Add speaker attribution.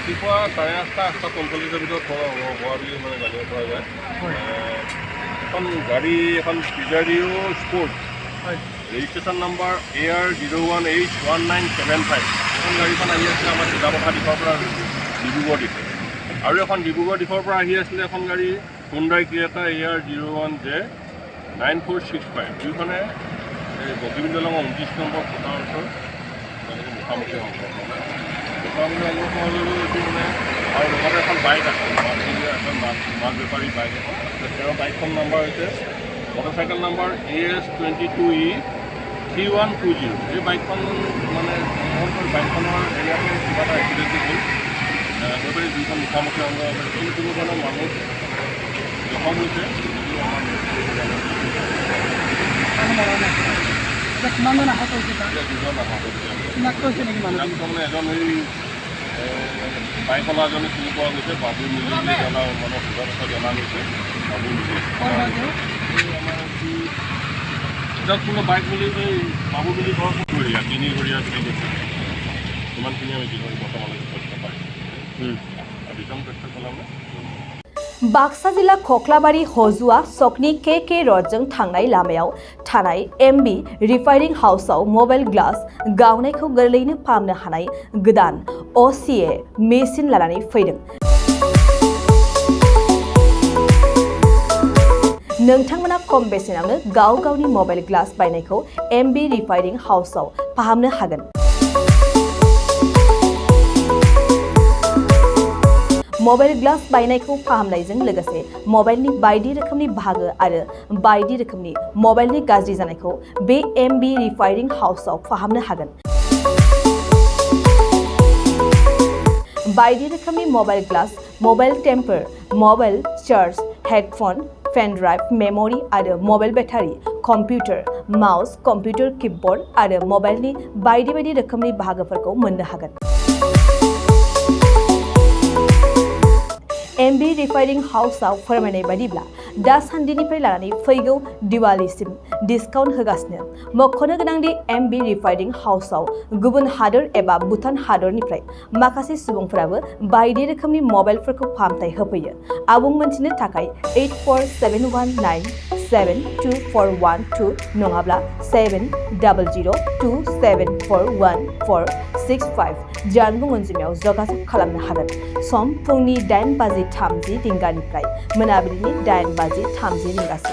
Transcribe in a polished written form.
Speaker 1: ৰাতিপুৱা 8:30-8:45 ভিতৰত হোৱা বুলি মানে জানিব পৰা যায়। এখন গাড়ী এখন পিজাৰিও স্পৰ্ট ৰেজিষ্ট্ৰেশ্যন নম্বৰ AR01H1975 এখন গাড়ীখন আহি আছিলে আমাৰ চিলাপথাৰ দিশৰ পৰা ডিব্ৰুগড় দিশে। আৰু এখন ডিব্ৰুগড় দিশৰ পৰা আহি আছিলে এখন গাড়ী হুণ্ডাই ক্ৰেটা AR01J9465 দুইখনে এই বগীবিল দলঙৰ 29 নম্বৰ খুঁটাৰ ওচৰত মুখামুখি সংঘৰ্ষ এইটো মানে আৰু লগতে এখন বাইক আছে এখন মাছ বেপাৰী বাইক এখন তেওঁৰ বাইকখন নম্বৰ হৈছে মটৰচাইকেল নম্বৰ AS22E3120 এই বাইকখন মানে বাইকখনৰ এৰিয়াতে কিবা এটা এক্সিডেণ্ট হ'ল গৈ দুইখন মুখামুখি সংঘৰ্ষ কিন্তু কোনো ধৰণৰ মানুহ জখম হৈছে
Speaker 2: কিমানজন আহত হৈছে
Speaker 1: দুজন আহত
Speaker 2: হৈছে নেকি মানুহ
Speaker 1: তাৰমানে এজন এই বাইকৱালাজনে চিনি পোৱা গৈছে বাবু মিলি বুলি জনা মানে সোধা কথা জনা গৈছে বাবু মিলি আমাৰ কোনো বাইক বুলি এই বাবু মিলি ঘৰ ঘৰীয়া তিনিঘৰীয়া বুলি কৈছে ইমানখিনি আমি বৰ্তমানলৈকে তথ্য পাইছোঁ আৰু বিতং তথ্য পেলালে
Speaker 3: बाक्सा जिल्ला खख्लाबारि हजुआ सकनि के रडजों थांनाय लामायाव थानाय MB रिफाइनिं हाउसआव मबाइल ग्लास गावनायखौ गोरलैनो फाहामनो हानाय गोदान OCA मेसिन लानानै फैदों। नोंथांमोना खम बेसेनावनो गाव गावनि मबाइल ग्लास बायनायखौ MB रिफाइनिं हाउसआव फाहामनो हागोन। मबाइल ग्लास बायनायखौ फाहामनायजों लोगोसे मबाइलनि बायदि रोखोमनि बाहागो आरो बायदि रोखोमनि मबाइलनि गाज्रि जानायखौ बे MB रिफाइनिं हाउसआव फाहामनो हागोन। बायदि रोखोमनि mobile glass, mobile temper, mobile charge, headphone, pen drive, memory आरो mobile battery, computer, mouse, computer keyboard आरो मबाइलनि बायदि रोखोमनि बाहागोफोरखौ मोननो हागोन। MB रिफाइनिं हाउसआव फोरमायनाय बायदिब्ला दासान्दिनिफ्राय लानानै फैगौ दिवालीसिम डिसकाउन्ट होगासिनो। मख'नो गोनांदि MB रिफाइनिं हाउसआव गुबुन हादोर एबा भुटान हादरनिफ्राय माखासे सुबुंफोराबो बायदि रोखोमनि मबाइलफोरखौ फाहामथाय होफैयो। आबुं मोनथिनो थाखाय 8471972412 नङाब्ला 7002741465 जानबुं अनजिमायाव जगाजग खालामनो हागोन। सम फुंनि 8:30 रिंगानिफ्राय मोनाबिलिनि 8:30 रिंगासिम।